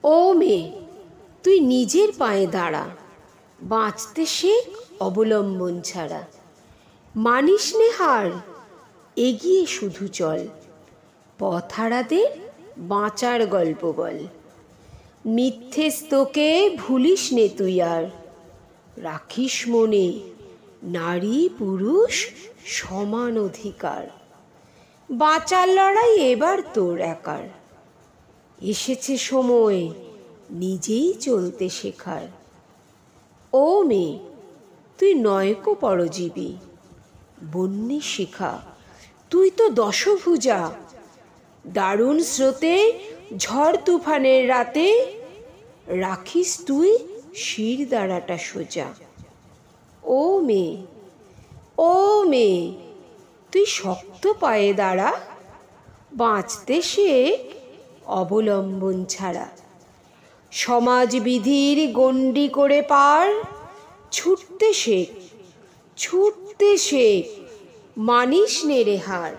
ও মেয়ে, তুই নিজের পায়ে দাঁড়া, বাঁচতে শেখ অবলম্বন ছাড়া। মানিস নে হার, এগিয়ে শুধু চল, পথহারাদের বাঁচার গল্প বল। মিথ্যে তোকে ভুলিস নে তুই আর, রাখিস মনে নারী পুরুষ সমান অধিকার। বাঁচার লড়াই এবার তোর একার, এসেছে সময় নিজেই চলতে শেখার। ও মেয়ে, তুই নয়কো পরজীবী, বন্যে শিখা, তুই তো দশভুজা। দারুণ স্রোতে ঝড় তুফানের রাতে, রাখিস তুই শির দাঁড়াটা সোজা। ও মেয়ে, ও মেয়ে, তুই শক্ত পায়ে দাঁড়া, বাঁচতে শেখ অবলম্বন ছাড়া। সমাজবিধির গণ্ডি করে পার, ছুটতে শেখ, ছুটতে শেখ, মানিস নে রে হার।